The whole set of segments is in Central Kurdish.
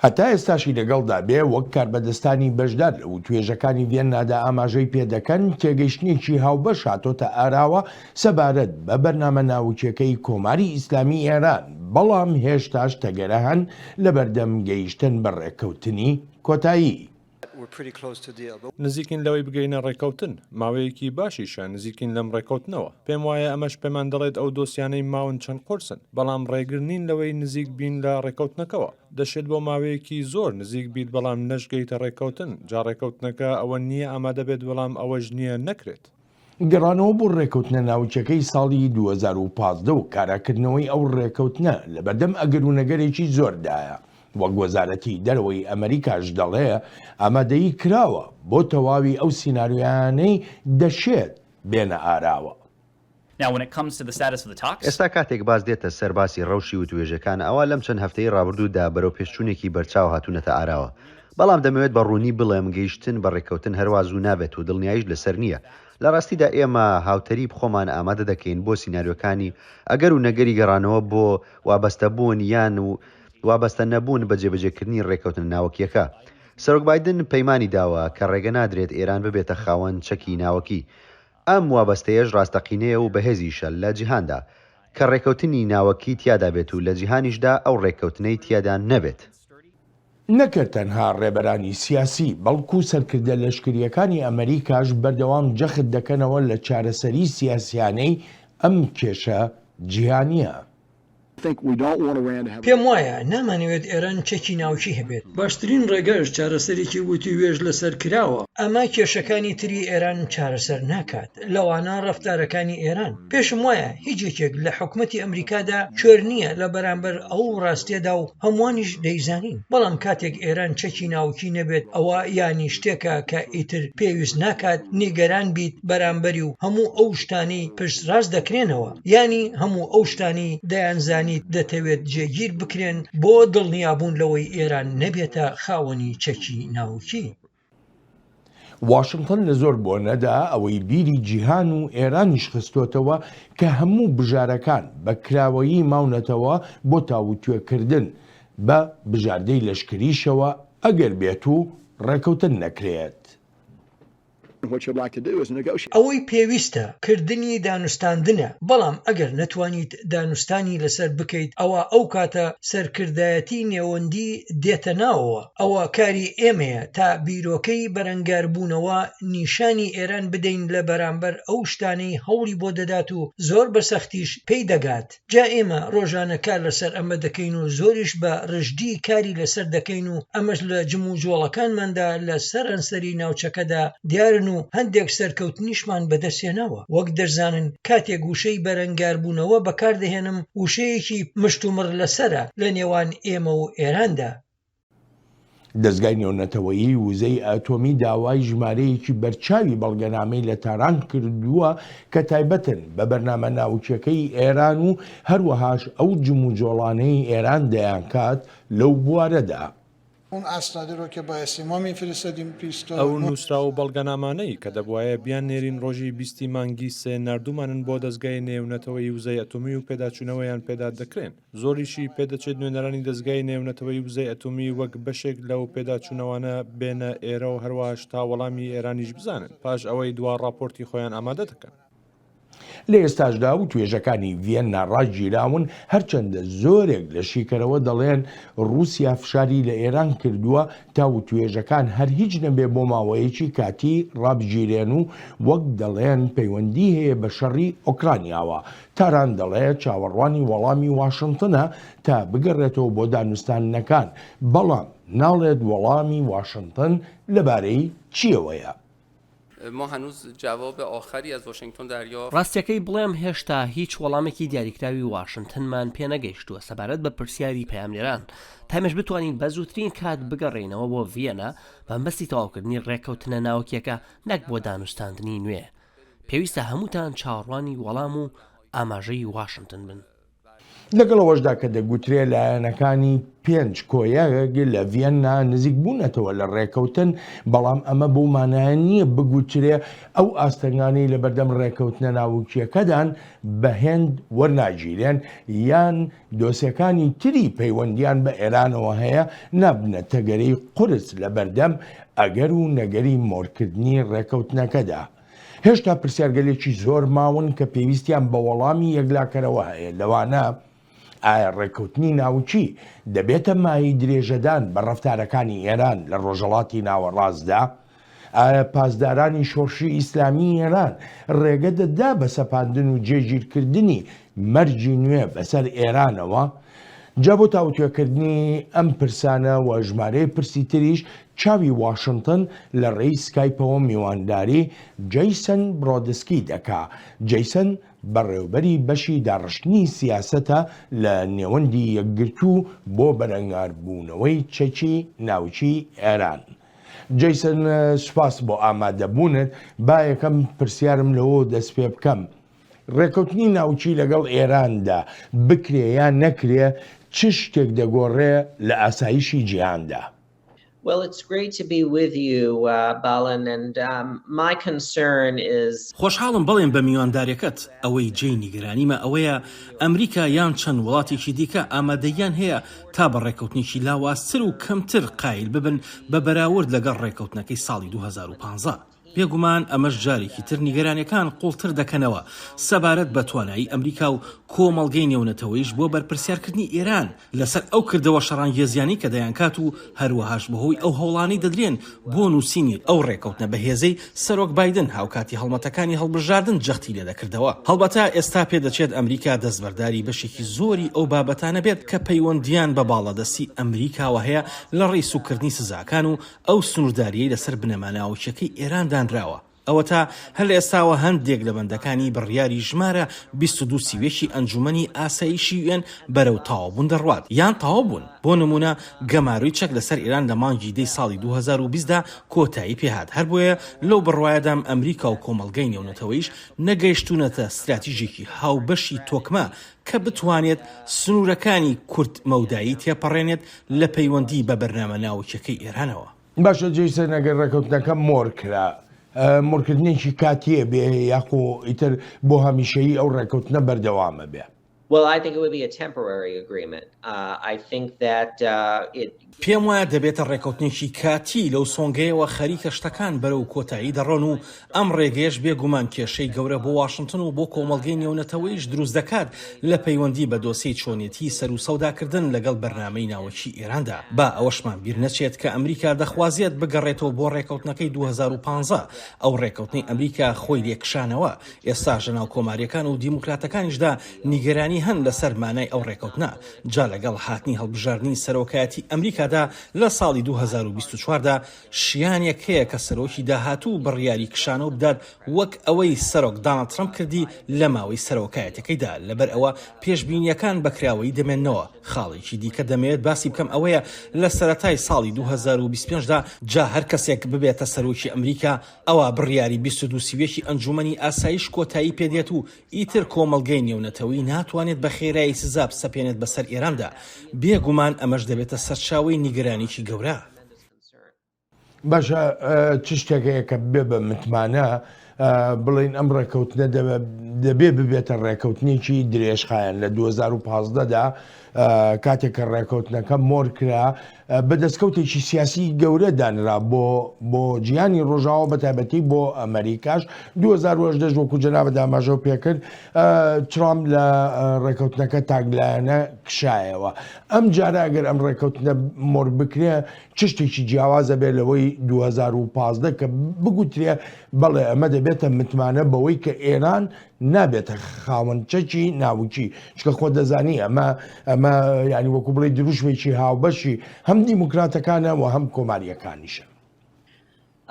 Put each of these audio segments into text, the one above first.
هەتا ئێستاشی لەگەڵدا بێ وەک کاربەدەستانی بەشدار لە توێژەکانی ڤێننادا ئاماژەی پێدەکەن تێگەیشتنێکی هاوبەش هاتۆتە ئاراوە سەبارەت بە بەرنامە ناوچەکەی کۆماری ئیسلامی ئێران، بەڵام هێشتاش تەگەرە هەن لە بەردەم گەیشتن بە ڕێککەوتنی کۆتایی. نزیکین لەوەی بگەینە ڕێکەوتن، ماوەیەکی باشیشە نزیکین لەم ڕێکەوتنەوە. پێم وایە ئەمەش پێمان دەڵێت ئەو دۆسیانەی ماون چەند قورسن، بەڵام ڕێگرنین لەوەی نزیک بین لە ڕێکەوتنەکەەوە. دەشێت بۆ ماوەیەکی زۆر نزیک بیت بەڵام نەشگەیتە ڕێکەوتن. جا ڕێکەوتنەکە ئەوە نییە ئامادە بێت بەڵام ئەوەش نییە نەکرێت. گەڕانەوە بۆ ڕێکەوتنە ناوچەکەی ساڵی 2015 و کاراکردنەوەی ئەو ڕێکەوتنە لە بەردەم ئەگەرونەگەرێکی زۆردایە. وەک وەزارەتی دەرەوەی ئەمریکاش دەڵێ ئامادەیی کراوە بۆ تەواوی ئەو سیناریۆیانەی دەشێت بێنە ئاراوە. ئێستا کاتێک باز دێتە سەرباسی ڕەوشی و توێژەکان ئەوە لەم چەند هەفتەی ڕابردوودا بەرەو پێشچوونێکی بەرچاو هاتوونەتە ئاراوە. بەڵام دەمەوێت بە ڕوونی بڵێم گەیشتن بە ڕێکەوتن هەروە زوو نابێت و دڵنیاییش لەسەر نییە. لە ڕاستیدا ئێمە هاوتەری بخۆمان ئامادە دەکەین بۆ سیناریۆکانی ئەگەر و نەگەری گەڕانەوە بۆ وابەستەبوون یان و وابەستە نەبوون بە جێبەجێکردنی ڕێکەوتن ناوەکیەکە. سەرۆک بایدن پەیمانی داوە کە ڕێگە نادرێت ئێران ببێتە خاوەن چەکی ناوەکی. ئەم وابەستەیەش ڕاستەقینەیە و بەهێزیشە لە جیهاندا کە ڕێکەوتنی ناوەکی تیادا بێت و لە جیهانیشدا ئەو ڕێکەوتنەی تیادا نەبێت. نەکرد تەنها ڕێبەرانی سیاسی بەڵکو سەرکردە لەشکریەکانی ئەمریکاش بەردەوام جەخت دەکەنەوە لە چارەسەری سیاسیانەی ئەم کێشە جیهانیە. پێم وایە نامانەوێت ئێران چەکی ناوچی هەبێت. باشترین ڕێگەش چارەسەرێکی وتی وێژ لەسەر کراوە. ئەمە کێشەکانی تری ئێران چارەسەر ناکات، لەوانە ڕەفتارەکانی ئێران. پێشم وایە هیچ یەکێک لە حکومەتی ئەمریکادا کوێر نییە لە بەرامبەر ئەو ڕاستیەدا و هەمووانیش دەیزانین. بەڵام کاتێک ئێران چەکی ناوچی نەبێت ئەوە یانی شتێکە کە ئیتر پێویست ناکات نیگەران بیت بەرامبەری و هەموو ئەو شتانی پشت ڕاست دەکرێنەوە، ینی هەموو ئەو شتانی دەیانزانی دەتەوێت جێگیر بکرێن بۆ دڵنیابوون لەوەی ئێران نەبێتە خاوەنی چەکی ناوچی. واشنگتن لە زۆر بۆنەدا ئەوەی بیری جیهان و ئێرانیش خستۆتەوە کە هەموو بژارەکان بە کراوەیی ماونەتەوە بۆ تاوتوێکردن بە بژاردەی لەشکریشەوە ئەگەر بێت و ڕێکەوتن نەکرێت. ئەوەی پێویستە کردنی دانوستاندنە، بەڵام ئەگەر نەتوانیت دانوستانی لەسەر بکەیت ئەوە ئەو کاتە سەرکردایەتی نێوەندی دێتە ناوەوە. ئەوە کاری ئێمەیە تا بیرۆکەی بەرەنگاربوونەوە نیشانی ئێران بدەین لە بەرامبەر ئەو شتانەی هەوڵی بۆ دەدات و زۆر بەسەختیش پێی دەگات. جا ئێمە ڕۆژانە کار لەسەر ئەمە دەکەین و زۆریش بە ڕژدی کاری لەسەر دەکەین و ئەمەش لە جم و جۆڵەکانماندا لە سەرانسەری ناوچەکەدا دیارن و هەندێک سەرکەوتنیشمان بەدەستێنەوە. وەک دەرزانن کاتێک وشەی بەرەنگاربوونەوە بەکاردەهێنم وشەیەکی مشتومڕ لەسرە لە نێوان ئێمە و ئێراندا. دەستگای نێونەتەوەیی وزەی ئاتۆمی داوای ژمارەیەکی بەرچاوی بەڵگەنامەی لە تاران کردووە کە تایبەتن بە بەرنامە ناوچەکەی ئێران و هەروەهاش ئەو جم و جۆڵانەی ئێران دەیانکات لەو بوارەدا. ئەو نووسرا و بەڵگەنامانەی کە دەبوایە بیان نێرین ڕۆژی 20 مانگی سێ نردومانن بۆ دەستگای نێونەتەوەی وزەی ئەتۆمی و پێداچوونەوەیان پێدا دەکرێن. زۆریشی پێدەچێت نوێنەرانی دەستگای نێونەتەوەی وزەی ئەتۆمی وەک بەشێک لەو پێداچوونەوەانە بێنە ئێرە و هەروەش تا وەڵامی ئێرانیش بزانن پاش ئەوەی دوا ڕاپۆرتی خۆیان ئامادە دەکەن. لە ئێستاشدا و توێژەکانی ڤێننا ڕاگیراون، هەرچەندە زۆرێک لە شیکەرەوە دەڵێن رووسیا فشاری لە ئێران کردووە تا و توێژەکان هەر هیچ نەبێ بۆ ماوەیەکی کاتی ڕابگیرێن و وەک دەڵێن پەیوەندی هەیە بە شەڕی ئۆکرانیاوە. تاران دەڵێ چاوەڕوانی وەڵامی واشنگتنە تا بگەڕێتەوە بۆ دانوستانەکان، بەڵام ناڵێت وەڵامی واشنگتن لەبارەی چیەوەیە. ما هنوز جواب آخری از واشنگتن دریافت. ڕاستیەکەی بڵێم هێشتا هیچ وەڵامێکی دیاریکراوی واشنگتنمان پێنەگەیشتووە سەبارەت بە پرسیاری پەیامنێران تامش بتوانین بە زووترین کات بگەڕێنەوە بۆ ڤێنە بە مەبەستی تەواوکردنی ڕێکەوتنە ناوەکیەکە نەک بۆ دانوستاندنی نوێ. پێویستە هەمووتان چاوەڕوانی وەڵام و ئاماژەی واشنگتن بن. لەگەڵەوەشدا کە دەگوترێت لایەنەکانی 5 کۆیەک لە ڤێننا نزیک بوونەتەوە لە ڕێکەوتن، بەڵام ئەمە بۆ مانایە نییە بگوترێ ئەو ئاستەنگانی لە بەردەم ڕێکەوتنە ناوچیەکەدان بە هێند وەرناگیرێن یان دۆسیەکانی تری پەیوەندیان بە ئێرانەوە هەیە نابنە تەگەرەی قورس لە بەردەم ئەگەر و نەگەری مۆرکردنی ڕێکەوتنەکەدا. هێشتا پرسیارگەلێکی زۆر ماون کە پێویستیان بە وەڵامی یەکلاکەرەوە هەیە، لەوانە ئایا ڕێکەوتنی ناوچی دەبێتە مای درێژەدان بە ڕەفتارەکانی ئێران لە ڕۆژهەڵاتی ناوەڕاستدا؟ ئایا پاسدارانی شۆڕشی ئیسلامی ئێران ڕێگە دەدا بە سەپاندن و جێگیرکردنی مەرجی نوێ بەسەر ئێرانەوە؟ جا بۆ تاوتوێکردنی ئەم پرسانە و ژمارەی پرسی تریش چاوی واشنگتن لە ڕێی سکایپەوە میوانداری جەیسن برۆدسکی دەکا. جەیسن بەڕێوبەری بەشی داڕشتنی سیاسەتە لە نێوەندی یەکگرتوو بۆ بەرەنگاربوونەوەی چەکی ناوچی ئێران. جەیسن سوپاس بۆ ئامادەبوونت. با یەکەم پرسیارم لەوە دەست پێ بکەم، ڕێکەوتنی ناوچی لەگەڵ ئێراندا بکرێ یان نەکرێ چ شتێک دەگۆڕێ لە ئاسایشی جیهاندا؟ Well, it's great to be with you, Balan, and my concern is... خۆشحاڵم بەڵێن بە میوانداریەکەت. ئەوەی جێی نیگەرانیمە ئەوەیە ئەمریکا یان چەند وڵاتێکی دیکە ئامادەیان هەیە تا بە ڕێکەوتنێکی لاواستر و کەمتر قایل ببن بە بەراورد لەگەڵ ڕێکەوتنەکەی ساڵی 2015. بێگومان ئەمەش جارێکی تر نیگەرانەکان قوڵتر دەکەنەوە سەبارەت بە توانایی ئەمریکا و کۆمەڵگەی نێونەتەوەیش بۆ بەرپرسیارکردنی ئێران لەسەر ئەو کردەوە شەڕانگێزیانی کە دەیانکات و هەروەهاش بەهۆی ئەو هەوڵانی دەدرێن بۆ نووسینی ئەو ڕێکەوتنە بەهێزەی سەرۆک بایدن هاوکاتی هەڵمەتەکانی هەڵبژاردن جەختی لێ دەکردەوە. هەڵبەتە ئێستا پێدەچێت ئەمریکا دەستبەرداری بەشێکی زۆری ئەو بابەتانە بێت کە پەیوەندیان بە باڵەدەستی ئەمریکاوە هەیە لە ڕێی سوکردنی سزاکان و ئەو سنوورداریەی لەسەر بنەماناوچەکەی ئێراندانراوە. ئەوە تا هەر لە ئێستاوە هەندێک لە بەندەکانی بڕیاری ژمارە 22 سیوێشی ئەنجومەنی ئاسایشی UN بەرەو تەواوبوون دەڕوات یان تەواو بوون. بۆ نمونە گەماروی چەک لەسەر ئێران لە مانگی دەی ساڵی 2020دا کۆتایی پێهات. هەر بۆیە لەو بڕوایەدام ئەمریکا و کۆمەڵگەی نێونەتەوەیش نەگەیشتونەتە استراتیژێکی هاوبەشی تۆکمە کە بتوانێت سنوورەکانی کورد مەودایی تێپەڕێنێت لە پەیوەندی بە بەرنامە ناوچەکەی ئێرانەوە. باشە جەیسن، ئەگەر ڕێکەوتنەکە مۆرکرا مۆرکردنێکی کاتیە بێ یاخۆ ئیتر بۆ هەمیشەیی ئەو ڕێکەوتنە بەردەوامە بێ؟ Well, I think it would be a temporary agreement. I think that پێم وایە دەبێتە ڕێکەوتنێکی کاتی لەو سۆنگەیەوە خەریکە شتەکان بەرەو کۆتایی دەڕۆن و ئەم ڕێگەیەش بێگومان کێشەی گەورە بۆ واشنگتن و بۆ کۆمەڵگەی نێونەتەوەیش دروست دەکات لە پەیوەندی بە دۆسەی چۆنیەتی سەر و سەوداکردن لەگەڵ بەرنامەی ناوەکی ئێراندا. با ئەوەشمان بیر نەچێت کە ئەمریکا دەخوازیێت بگەڕێتەوە بۆ ڕێکەوتنەکەی 2015. ئەو ڕێکەوتنی ئەمریکا خۆی لێکشانەوە. ئێستاژە ناو کۆماریەکان و دیموکراتەکانیشدا نیگەرانی هەن لەسەر مانای ئەو ڕێکەوتنە. جا لەگەڵ هاتنی هەڵبژاردننی سەرۆکایەتی ئەمریکادا لە ساڵی 2024دا شیانێک هەیە کە سەرۆکی داهاتوو بڕیاری کشانە و بدات وەک ئەوەی سەرۆک دانەڵد ترەمپ کردی لە ماوەی سەرۆکایەتەکەیدا. لەبەر ئەوە پێشبینیەکان بەکراوەی دەمێننەوە. خاڵێکی دیکە دەمەوێت باسی بکەم ئەوەیە لە سەرەتای ساڵی 2025دا جا هەر کەسێک ببێتە سەرۆکی ئەمریکا ئەوە بڕیاری 22 سیوێشی ئەنجومەنی ئاسایش کۆتایی پێدێت و ئیتر کۆمەڵگەی نێونەتەوەی ناتوانێت بە خێرایی سزا بسەپێنێت بەسەر ئێراندا. بێگومان ئەمەش دەبێتە سەرچاوەی نیگەرانیی گەورە. باشە چ شتێکەیە کە بێ بە متمانە بڵین ئەم ڕێکەوتنە دەبێ ببێتە ڕێکەوتنێکی درێژخایەن. لە 2015دا کاتێک کە ڕێکەوتنەکە مۆرکرا بەدەستکەوتێکی سیاسی گەورە دانرا بۆ جیهانی ڕۆژاوە بە تایبەتی بۆ ئەمریکاش. 2010 وەکو جەنابە داماژەوە پێکرد ترامپ لە ڕێکەوتنەکە تاگلایەنە کشایەوە. ئەم جارە ئەگەر ئەم ڕێکەوتنە مۆر بکرێ چ شتێکی جیاوازە بێ لەوەی 2015 کە بگوترێ بەڵێ ئەمە دەبێتە متمانە بەوەی کە ئێران نابێتە خاوەنچەکی ناوچی. چکە خۆ دەزانی ئەمە ینی وەکو بڵێ دروشمێکی هاوبەشی هەم دیموکراتەکانە و هەم کۆماریەکانیشە.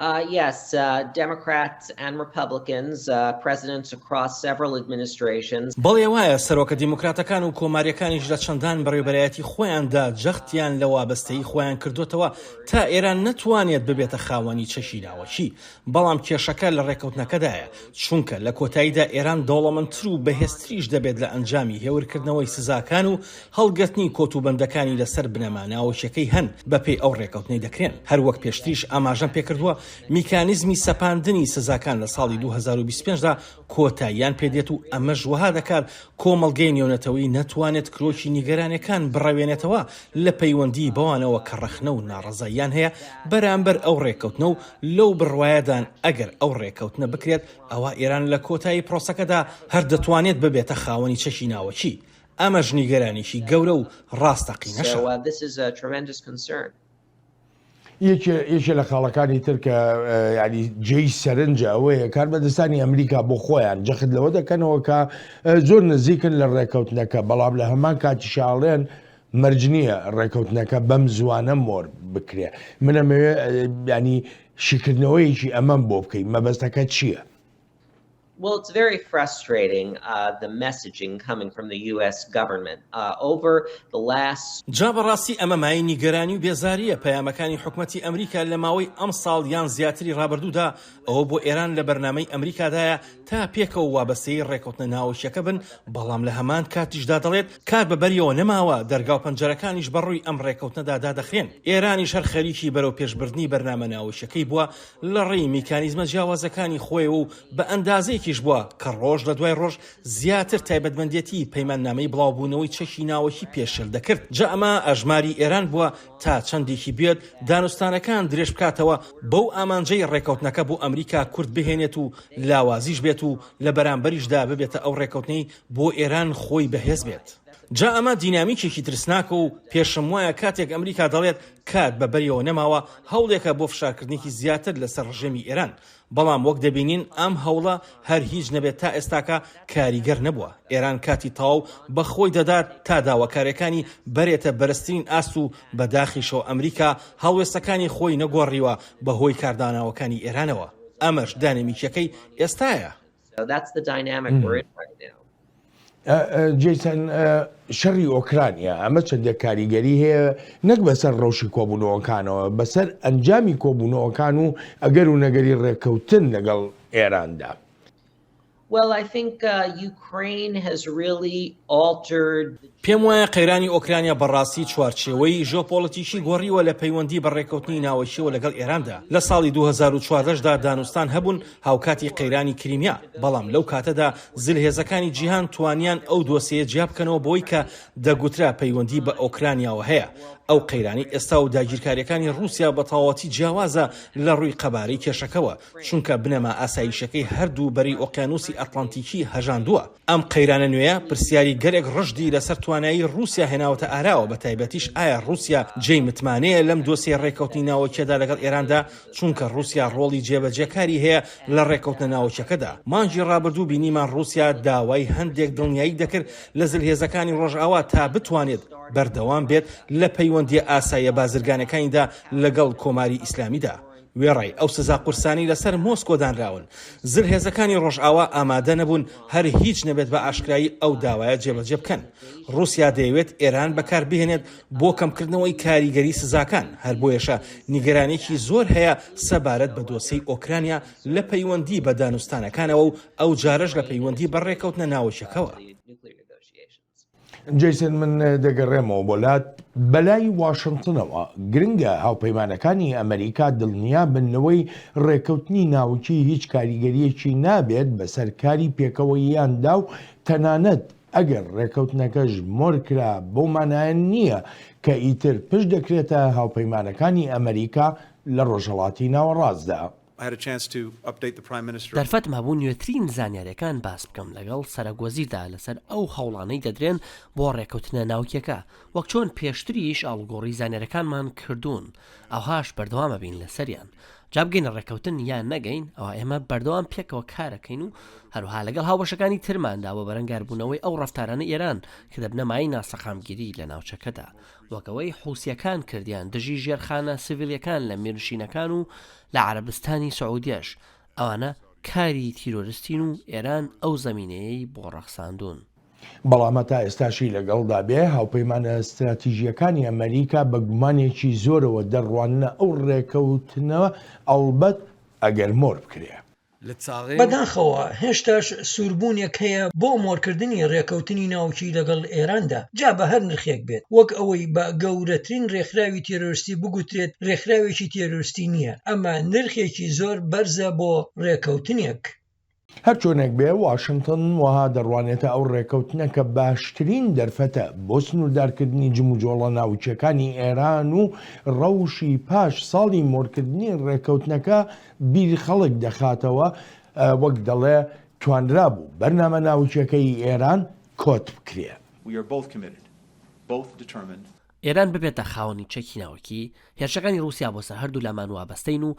Yes, Democrats and Republicans, presidents across several administrations. بەڵێ وایە سەرۆکە دیموکراتەکان و کۆماریەکانیش لە چەندان بەڕێوەبەرایەتی خۆیاندا جەختیان لە وابەستەی خۆیان کردوتەوە تا ئێران نەتوانێت ببێتە خاوەنی چەشی ناوەکی بەڵام کێشەکە لە ڕێکەوتنەکەدایە چونکە لە کۆتاییدا ئێران دەوڵەمەندتر و بەهێزتریش دەبێت لە ئەنجامی هێورکردنەوەی سزاکان و هەڵگرتنی کۆتوبەندەکانی لەسەر بنەما ناوەشیەکەی هەن بەپێی ئەو ڕێکەوتنەی دەکرێن هەروەک پێشتریش ئاماژەم پێکردووە میکانیزمی سەپاندنی سزاکان لە ساڵی 2025دا کۆتاییان پێدێت و ئەمەش وەها دەکات کۆمەڵگەی نێونەتەوەی نەتوانێت کرۆکی نیگەرانەکان بڕەوێنێتەوە لە پەیوەندی بەوانەوە کە ڕەخنە و ناڕەزاییان هەیە بەرامبەر ئەو ڕێکەوتنە و لەو بڕوایەدان ئەگەر ئەو ڕێکەوتنە بکرێت ئەوە ئێران لە کۆتایی پرۆسەکەدا هەر دەتوانێت ببێتە خاوەنی چەشی ناوەکی ئەمەش نیگەرانیشی گەورە و ڕاستەقینەشە. یەکێ لە خاڵەکانی تر کە ینی جێی سەرنجە ئەوەیە کار بەدەستانی ئەمریکا بۆ خۆیان جەخت لەوە دەکەنەوە کە زۆر نزیکن لە ڕێکەوتنەکە بەڵام لە هەمان کاتی شاڵێن مەرج نییە ڕێکەوتنەکە بەم زوانە مۆر بکرێ منەمەوێ ینی شکردنەوەیەکی ئەمەم بۆ بکەین مەبەستەکە چییە؟ Well, it's very frustrating, the messaging coming from the U.S. government over the last... جا بەڕاستی ئەمە مای نیگەرانی و بێزاریە پەیامەکانی حکومەتی ئەمریکا لە ماوەی ئەم ساڵ یان زیاتری ڕابردوودا ئەوە بۆ ئێران لە بەرنامەی ئەمریکادایە تا پێکەوە وابەستەی ڕێکەوتنە ناوەشیەکە بن بەڵام لە هەمان کاتیشدا دەڵێت کار بەبەریەوە نەماوە دەرگا و پەنجەرەکانیش بەڕووی ئەم ڕێکەوتنەدا دادەخرێن ئێرانیش هەر خەریکی بەرەو پێشبردنی بەرنامە ناوەشیەکەی بووە لە ڕێی میکانیزمە جیاوازەکانی خۆی و بە ئەندازەیەکی بووە کە ڕۆژ لە دوای ڕۆژ زیاتر تایبەتمەندێتی پەیماننامەی بڵاوبوونەوەی چەشی ناوەکی پێشل دەکرد جا ئەمە ئەژماری ئێران بووە تا چەندێکی بێت دانوستانەکان درێژ بکاتەوە بەو ئامانجەی ڕێکەوتنەکە بۆ ئەمریکا کورد بهێنێت و لاوازیش بێت و لە بەرامبەریشدا ببێتە ئەو ڕێکەوتنەی بۆ ئێران خۆی بەهێز بێت جا ئەمە دینامیکێکی ترسناکە و پێشم وایە کاتێک ئەمریکا دەڵێت کات بەبەریەوە نەماوە هەوڵێکە بۆ فشارکردنێکی زیاتر لەسەر ڕژێمی ئێران بەڵام وەک دەبینین ئەم هەوڵە هەر هیچ نەبێت تا ئێستاکە کاریگەر نەبووە ئێران کاتی تەواو بە خۆی دەدات تا داواکاریەکانی بەرێتە بەرزترین ئاست و بەداخیشەوە ئەمریکا هەڵوێستەکانی خۆی نەگۆڕیوە بەهۆی کارداناوەکانی ئێرانەوە ئەمەش دانەمیکیەکەی ئێستایە. جیسن شەڕی ئۆکرانیا ئەمە چەندێک کاریگەری هەیە نەک بەسەر ڕەوشی کۆبوونەوەکانەوە بەسەر ئەنجامی کۆبوونەوەکان و ئەگەر و نەگەری ڕێکەوتن لەگەڵ ئێراندا. Well, I think Ukraine has really altered. پێم وایە قەیرانی ئۆکرانیا بەڕاستی چوارچێوەی ژۆپۆلیتیکی گۆڕیوە لە پەیوەندی بە ڕێکەوتنی ناوەشیەوە لەگەڵ ئێراندا لە ساڵی 2014دا دانوستان هەبوون هاوکاتی قەیرانی کریمیا بەڵام لەو کاتەدا زلهێزەکانی جیهان توانیان ئەو دۆسیە جیا بکەنەوە بۆی کە دەگوترا پەیوەندی بە ئۆکرانیاوە هەیە ئەو قەیرانی ئێستا و داگیرکاریەکانی رووسیا بە تەواوەتی جیاوازە لە ڕووی قەبارەی کێشەکەوە چونکە بنەما ئاسایشەکەی هەردوو بەری ئۆقیانوسی ئەتلانتیکی هەژاندووە ئەم قەیرانە نوێیە پرسیاری گەرێک ڕژدی لەسەر توانایی رووسیا هێناوەتە ئاراوە بە تایبەتیش ئایا رووسیا جێی متمانەیە لەم دۆسیە ڕێکەوتنی ناوەکیەدا لەگەڵ ئێراندا چونکە رووسیا ڕۆڵی جێبەجێکاری هەیە لە ڕێکەوتنە ناوەکیەکەدا مانگی ڕابردوو بینیمان رووسیا داوای هەندێک دڵنیایی دەکرد لە زلهێزەکانی ڕۆژئاوا تا بتوانێت بەردەوام بێت لە پەیوەندی ئاساییە بازرگانەکانیدا لەگەڵ کۆماری ئیسلامیدا وێڕای ئەو سزا قورسانی لەسەر مۆسکۆدانراون زلهێزەکانی ڕۆژئاوا ئامادە نەبوون هەر هیچ نەبێت بە ئاشکرایی ئەو داوایە جێبەجێ بکەن رووسیا دەیەوێت ئێران بەکار بهێنێت بۆ کەمکردنەوەی کاریگەری سزاکان هەر بۆیەشە نیگەرانێکی زۆر هەیە سەبارەت بە دۆسەی ئۆکرانیا لە پەیوەندی بە دانوستانەکانەوە و ئەو جارەش لە پەیوەندی بە ڕێکەوتنە ناوەشیەکەوە. جیسن من دەگەڕێمەوە بۆلات بەلای واشنگتنەوە گرنگە هاوپەیمانەکانی ئەمریکا دڵنیا بنەوەی ڕێکەوتنی ناوچی هیچ کاریگەریەکی نابێت بەسەر کاری پێکەوەییاندا و تەنانەت ئەگەر ڕێکەوتنەکەش مۆرکرا بۆ مانایەن نییە کە ئیتر پشت دەکرێتە هاوپەیمانەکانی ئەمریکا لە ڕۆژهەڵاتی ناوەڕاستدا. دەرفەتمە بوو نوێترین زانیاریەکان باس بکەم لەگەڵ سەرگۆزیدا لەسەر ئەو هەوڵانەی دەدرێن بۆ ڕێکەوتنە ناوکیەکە وەک چۆن پێشتریش ئاڵگۆڕی زانیاریەکانمان کردوون ئەوهاش بەردەوامە بین لەسەریان جابگەینە ڕێکەوتن یان نەگەین ئەوە ئێمە بەردەوام پێکەوە کارەکەین و هەروها لەگەڵ هاوبەشەکانی ترماندا بۆ بەرەنگاربوونەوەی ئەو ڕەفتارانە ئێران کە دەبنەمای ناسەقامگیری لە ناوچەکەدا وەکەوەی حوسیەکان کردیان دژی ژێرخانە سڤیلەکان لە میرنشینەکان و لە عەرەبستانی سەعودیەش ئەوانە کاری تیرۆریستین و ئێران ئەو زەمینەیەی بۆ ڕەخساندون. بەڵامە تا ئێستاشی لەگەڵدا بێ هاوپەیمانە استراتیژیەکانی ئەمریکا بە گومانێکی زۆرەوە دەڕوانە ئەو ڕێکەوتنەوە ئەڵبەت ئەگەر مۆر بکرێ. بەداخەوە هێشتاش سووربوونێک هەیە بۆ مۆرکردنی ڕێکەوتنی ناوچی لەگەڵ ئێراندا جا بە هەر نرخێک بێت وەک ئەوەی بە گەورەترین ڕێکخراوی تێرۆریستی بگوترێت ڕێکخراوێکی تێرۆریستی نییە ئەمە نرخێکی زۆر بەرزە بۆ ڕێکەوتنێک. هەر چۆنێک بێ واشنگتن وها دەڕوانێتە ئەو ڕێکەوتنە کە باشترین دەرفەتە بۆ سنووردارکردنی جموجۆڵە ناوچەکانی ئێران و ڕەوشی پاش ساڵی مۆرکردنی ڕێکەوتنەکە بیری خەڵک دەخاتەوە وەک دەڵێ توانرا بوو بەرنامە ناوچەکەی ئێران کۆت بکرێ. ئێران ببێتە خاوەنی چەکی ناوەکی هێرشەکانی رووسیا بۆ سەر هەردوو لامان وابەستەین و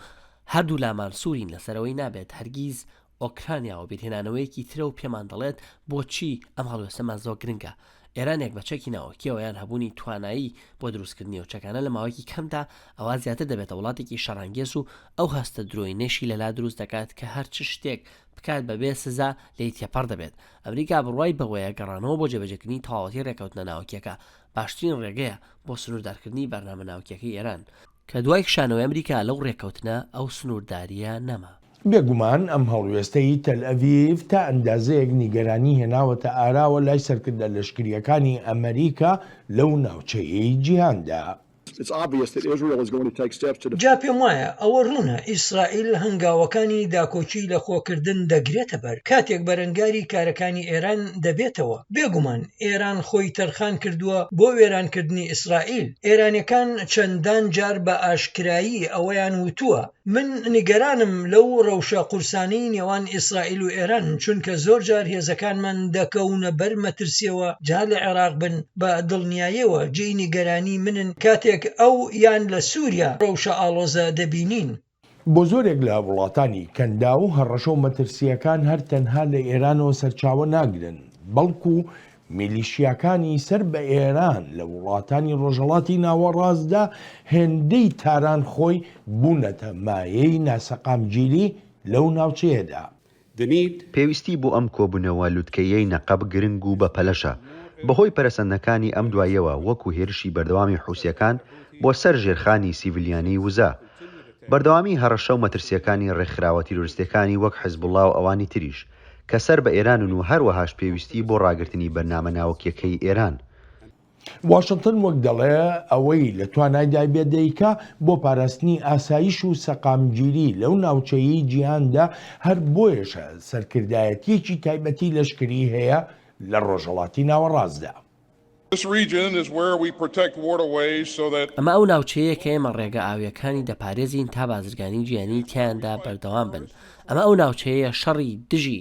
هەردوو لامان سوورین لەسەرەوەی نابێت هەرگیز ئۆکرانیاوە بێتهێنانەوەیەکی ترە و پێمان دەڵێت بۆچی ئەم هەڵوێستەمان زۆر گرنگە. ئێرانێک بە چەکی ناوەکیەوەیان هەبوونی توانایی بۆ دروستکردنی و چەکانە لە ماوەیەکی کەمدا ئەوە زیاتر دەبێتە وڵاتێکی شەڕانگێز و ئەو هەستە درۆی نێشی لەلا دروست دەکات کە هەر چ شتێک بکات بەبێ سزا لە تێپەڕ دەبێت. ئەمریکا بڕوای بەوەیە گەڕانەوە بۆ جێبەجێکردنی تەواوەتی ڕێکەوتنە ناوەکیەکە باشترین ڕێگەیە بۆ سنووردارکردنی بەرنامە ناوکیەکەی ئێران کە دوای شانەوەی ئەمریکا لەو ڕێکەوتنە ئەو سنوورداریە نەما. بێگومان ئەم هەڵوێستەی تەل ئەڤیڤ تا ئەندازەیەک نیگەرانی هێناوەتە ئاراوە لای سەرکردە لەشکریەکانی ئەمریکا لەو ناوچەیەی جیهاندا. جا پێم وایە ئەوە ڕوونە ئیسرائیل هەنگاوەکانی داکۆچی لە خۆکردن دەگرێتە بەر کاتێک بەرەنگاری کارەکانی ئێران دەبێتەوە. بێگومان ئێران خۆی تەرخان کردووە بۆ وێرانکردنی ئیسرائیل. ئێرانەکان چەندان جار بە ئاشکرایی ئەوەیان وتووە من نیگەرانم لەو ڕەوشە قورسانەی نێوان ئیسرائیل و ئێران چونکە زۆر جار هێزەکانمان دەکەونە بەر مەترسیەوە جا لە عێراق بن بە دڵنیاییەوە جێی نیگەرانی منن کاتێک ئەو یان لە سووریا ڕەوشە ئاڵۆزە دەبینین. بۆ زۆرێک لە وڵاتانی کەندا و هەڕەشە و مەترسیەکان هەر تەنها لە ئێرانەوە سەرچاوە ناگرن بەڵکو میلیشیاکانی سەر بە ئێران لە وڵاتانی ڕۆژهەڵاتی ناوەڕاستدا هێندەی تاران خۆی بوونەتە مایەی ناسەقامگیری لەو ناوچەیەدا. پێویستی بۆ ئەم کۆبوونەوە لووتکەیەی نەقەب گرنگ و بە پەلەشە بەهۆی پەرەسەندەکانی ئەم دوایەوە وەکو هێرشی بەردەوامی حوسیەکان بۆ سەر ژێرخانی سیڤیلیانی وزە بەردەوامی هەڕەشە و مەترسیەکانی ڕێکخراوە تیرۆریستەکانی وەک حیزبوڵڵا و ئەوانی تریش کە سەر بە ئێرانن و هەروەهاش پێویستی بۆ ڕاگررتنی بەرنامە ناوەکیەکەی ئێران. واشنگتن وەک دەڵێ ئەوەی لە توانایدا بێدەیکە بۆ پاراستنی ئاسایش و سەقامگیری لەو ناوچەیەی جیهاندا هەر بۆیەشە سەرکردایەتیەکی تایبەتی لەشکری هەیە لە ڕۆژهەڵاتی ناوەڕاستدا. ئەمە ئەو ناوچەیە کە ئێمە ڕێگە ئاویەکانی دەپارێزین تا بازرگانی گیانی تیاندا بەردەوام بن. ئەمە ئەو ناوچەیە شەڕی دژی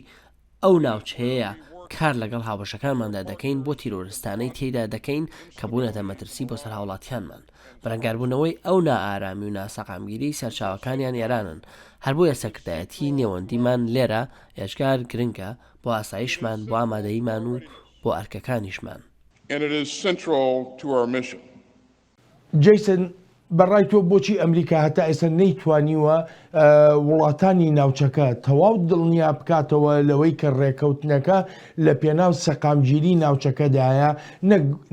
ئەو ناوچەیە کار لەگەڵ هاوبەشەکانماندا دەکەین بۆ تیرۆریستانەی تێدا دەکەین کە بوونەتە مەترسی بۆ سەر هاوڵاتیانمان. بەرەنگاربوونەوەی ئەو نائارامی و ناسەقامگیری سەرچاوەکانیان ئێرانن هەر بۆیە سەرکردایەتی نێوەندیمان لێرە ئێشگار گرنگە بۆ ئاسایشمان بۆ ئامادەییمان و بۆ ئەرکەکانیشمان. جیسن بەڕای تۆ بۆچی ئەمریکا هەتا ئێستا نەیتوانیوە وڵاتانی ناوچەکە تەواو دڵنیا بکاتەوە لەوەی کە ڕێکەوتنەکە لە پێناو سەقامگیری ناوچەکەدایە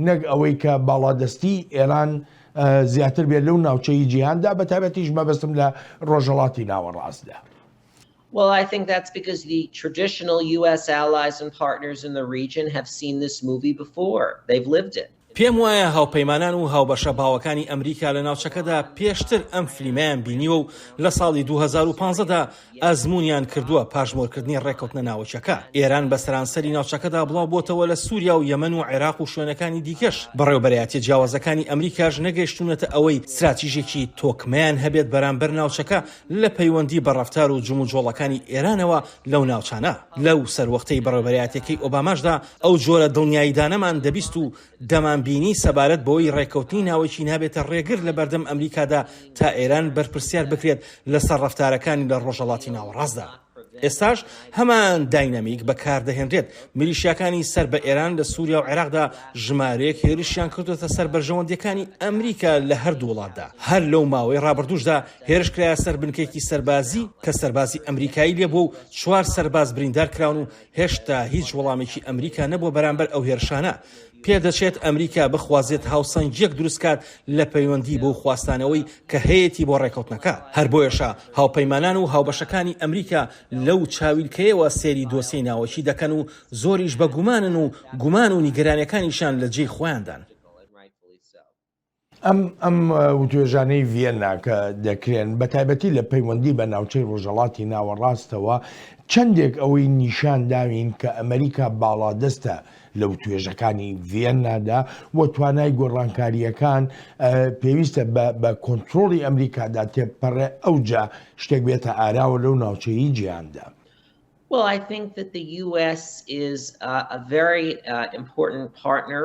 نەک ئەوەی کە باڵادەستی ئێران زیاتر بێت لەو ناوچەی جیهاندا بە تایبەتیش مەبەستم لە ڕۆژهەڵاتی ناوەڕاستدا. Well, I think that's because the traditional U.S. allies and partners in the region have seen this movie before. They've lived it. پێم وایە هاوپەیمانان و هاوبەشە باوەکانی ئەمریکا لە ناوچەکەدا پێشتر ئەم فلیمەیان بینیوە و لە ساڵی 2015دا ئەزمونیان کردووە پاژمۆرکردنی ڕێکەوتنە ناوچەکە. ئێران بە سەرانسەری ناوچەکەدا بڵاو بۆتەوە لە سووریا و یەمەن و عێراق و شوێنەکانی دیکەش. بەڕێوەبەرایەتی جیاوازەکانی ئەمریکاش نەگەیشتونەتە ئەوەی استراتیژێکی تۆکمەیان هەبێت بەرامبەر ناوچەکە لە پەیوەندی بە ڕەفتار و جموجۆڵەکانی ئێرانەوە لەو ناوچانە. لەو سەروەختەی بەڕێوەبەرایەتەکەی ئۆباماشدا ئەو جۆرە دڵنیاییدانەمان دەبیست و دەمان بینی سەبارەت بۆی ڕێکەوتنی ناوەکی نابێتە ڕێگر لە بەردەم ئەمریکادا تا ئێران بەرپرسیار بکرێت لەسەر ڕەفتارەکانی لە ڕۆژهەڵاتی ناوەڕاستدا. ئێستاش هەمان داینامیک بەکاردەهێنرێت. میلیشیاکانی سەر بە ئێران لە سووریا و عێراقدا ژمارەیەک هێرشیان کردوتە سەر بەرژەوەندەکانی ئەمریکا لە هەردوو وڵاتدا. هەر لەو ماوەی ڕابردووشدا هێرش کرایە سەر بنکێکی سەربازی کە سەربازی ئەمریکایی لێبوو و 4 سەرباز بریندار کراون و هێشتا هیچ وەڵامێکی ئەمریکا نەبووە بەرامبەر ئەو هێرشانە. پێدەچێت ئەمریکا بخوازێت هاوسەنگیەک دروستکات لە پەیوەندی بۆ خواستانەوەی کە هەیەی بۆ ڕێکەوتنەکە. هەر بۆیەشە هاوپەیمانان و هاوبەشەکانی ئەمریکا لەو چاویلکەیەوە سێری دۆسیەی ناوەکی دەکەن و زۆریش بە گومانن و گومان و نیگەرانیەکانیشان لە جێی خۆیاندان. ئەم وتوێژانەی ڤێنا کە دەکرێن بە تایبەتی لە پەیوەندی بە ناوچەی ڕۆژهەڵاتی ناوەڕاستەوە چەندێک ئەوەی نیشان داوین کە ئەمریکا باڵادەستە لە توێژەکانی ڤێنادا وە توانای گۆڕانکاریەکان پێویستە بە کۆنتترۆڵی ئەمریکادا تێپەڕێ ئەوجا شتێک بێتە ئاراوە لەو ناوچەیی جیهاندا. Well, I think that the U.S. is a very important partner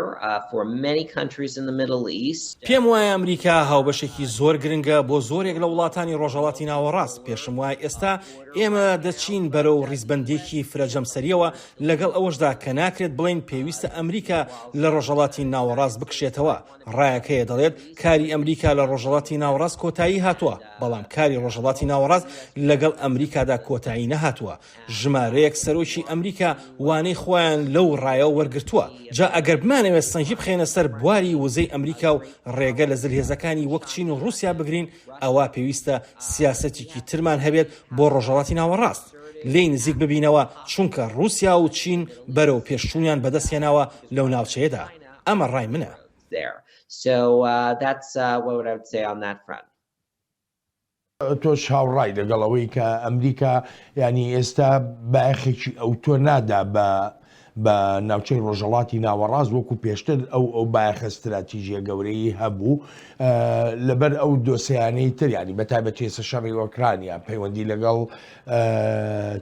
for many countries in the Middle East. پێم وایە ئەمریکا هاوبەشێکی زۆر گرنگە بۆ زۆرێک لە وڵاتانی ڕۆژهەڵاتی ناوەڕاست. پێشم وایە ئێستا ئێمە دەچین بەرەو ڕیزبەندێکی فرەجەمسەریەوە لەگەڵ ئەوەشدا کە ناکرێت بڵین پێویستە ئەمریکا لە ڕۆژهەڵاتی ناوەڕاست بکشێتەوە. ڕایەکەیە دەڵێت کاری ئەمریکا لە ڕۆژهەڵاتی ناوەڕاست کۆتایی هاتووە، بەڵام کاری ڕۆژهەڵاتی ناوەڕاست لەگەڵ ئەمریکادا کۆتایی نەهاتووە. ژمارەیەک سەرۆکی ئەمریکا وانەی خۆیان لەو ڕایە وەرگرتووە. جا ئەگەر بمانەوێت سەنجی بخێنە سەر بواری وزەی ئەمریکا و ڕێگە لە زلهێزەکانی وەک چین و رووسیا بگرین، ئەوە پێویستە سیاسەتێکی ترمان هەبێت بۆ ڕۆژهەڵاتی ناوەڕاست. لێی نزیک ببینەوە چونکە رووسیا و چین بەرەو پێشچوونیان بەدەستێناوە لەو ناوچەیەدا. ئەمە ڕای منە. So that's what I would say on that front. تۆش هاوڕای لەگەڵەوەی کە ئەمریکا ینی ئێستا باەخێکی ئەو تۆ نادا بە ناوچەی ڕۆژهەڵاتی ناوەڕاست وەکو پێشتر ئەو باەخە استراتیژیە گەورەی هەبوو لەبەر ئەو دۆسیانەی تر ینی بەتایبەت ێستا شەڕی ئۆکرانیا پەیوەندی لەگەڵ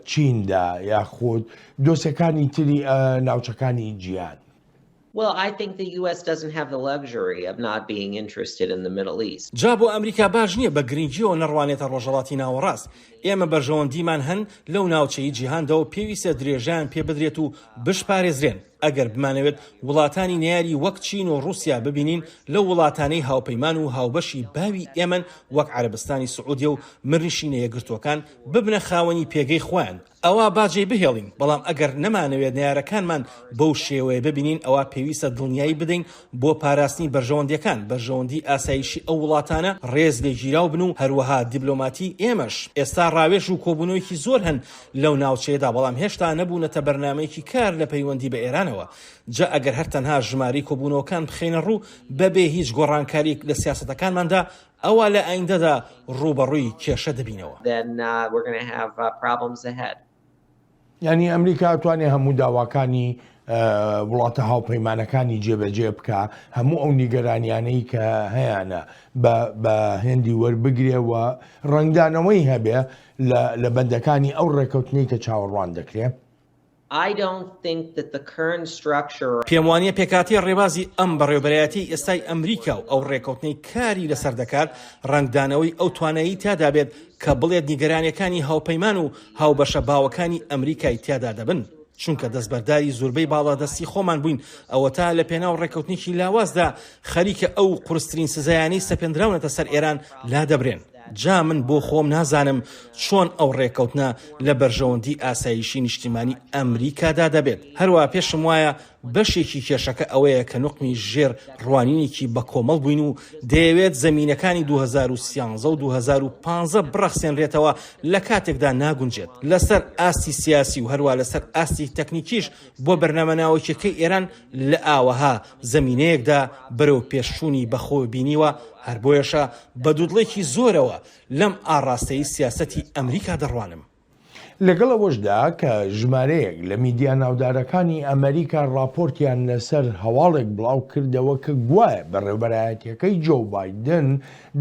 چیندا یاخود دۆسیەکانی تری ناوچەکانی جیهان. Well, I think the U.S. doesn't have the luxury of not being interested in the Middle East. جا بۆ ئەمریکا باش نییە بە گرنگیەوە نەڕوانێتە ڕۆژهەڵاتی ناوەڕاست. ئێمە بەرژەوەندیمان هەن لەو ناوچەی جیهاندەوە پێویستە درێژیان پێ بدرێت و بشپارێزرێن. ئەگەر بمانەوێت وڵاتانی نەیاری وەک چین و رووسیا ببینین لە وڵاتانەی هاوپەیمان و هاوبەشی باوی ئێمن وەک عەرەبستانی سعودیە و مریشینە یەکگرتوەکان ببنە خاوەنی پێگەی خۆیان. ئەوە باجێ بهێڵین، بەڵام ئەگەر نەمانەوێت نارەکانمان بەو شێوەیە ببینین ئەوە پێویستە دڵنیایی بدەین بۆ پاراستنی بەرژەوەندیەکان. بەرژەوەندی ئاسایشی ئەو وڵاتانە ڕێز لێگیراو بن و هەروەها دیبلۆماتی ئێمەش. ئێستا ڕاوێژ و کۆبوونەوەیکی زۆر هەن لەو ناوچەیەدا، بەڵام هێشتا نەبوونەتە بەرنامەیەکی کار لە پەیوەندی بە ئێرانەوە. جا ئەگەر هەر تەنها ژماری کۆبوونەوەکان بخێنە ڕوو بەبێ هیچ گۆڕانکاری لە سیاسەتەکانماندا، ئەوە لە ئایندەدا ڕوبەڕووی کێشە دەبینەوە. ینی ئەمریکا توانێت هەموو داواکانی وڵاتە هاوپەیمانەکانی جێبەجێ بکە، هەموو ئەو نیگەرانیانەی کە هەیەە بە هێندی وەربگرێەوە ڕنگدانەوەی هەبێ لە بەندەکانی ئەو ڕێکەوتنەی کە چاوەڕوان دەکرێت. پێم وانییە پێکاتی ڕێبازی ئەم بەڕێوەبەرایەتی ئێستای ئەمریکا و ئەو ڕێکەوتنەی کاری لەسەر دەکات ڕنگدانەوەی ئەو توانایی تیادا بێت کە بڵێت نیگەرانیەکانی هاوپەیمان و هاوبەشە باوەکانی ئەمریکای تیادا دەبن. چونکە دەستبەرداری زۆربەی باڵادەستی خۆمان بووین، ئەوە تا لە پێناو ڕێکەوتنێکی لاوازدا خەریکە ئەو قورسترین سزایانەی سەپێنراونەتە سەر ئێران لا دەبرێن. جا من بۆ خۆم نازانم چۆن ئەو ڕێکەوتنە لە بەرژەوەندی ئاسایشی نیشتیمانی ئەمریکادا دەبێت. هەروە پێشم وایە بەشێکی کێشەکە ئەوەیە کە نوقمی ژێر ڕوانینێکی بە کۆمەڵ بووین و دەیەوێت زەمینەکانی 2013 و 2015 بڕەخسێنرێتەوە لە کاتێکدا ناگونجێت. لەسەر ئاستی سیاسی و هەروە لەسەر ئاستی تەکنیکیش بۆ بەرنامە ناوەکیەکەی ئێران لە ئاوەها زەمینەیەکدا بەرەو پێشچوونی بەخۆ بینیوە. هەر بۆیەشە بە دوودڵێکی زۆرەوە لەم ئاڕاستەی سیاسەتی ئەمریکا دەڕوانم. لەگەڵەوەشدا کە ژمارەیەک لە میدیا ناودارەکانی ئەمریکا راپۆرتیان لەسەر هەواڵێک بڵاو کردەوە کە گوایە بەڕێوەبەرایەتیەکەی جۆ بایدن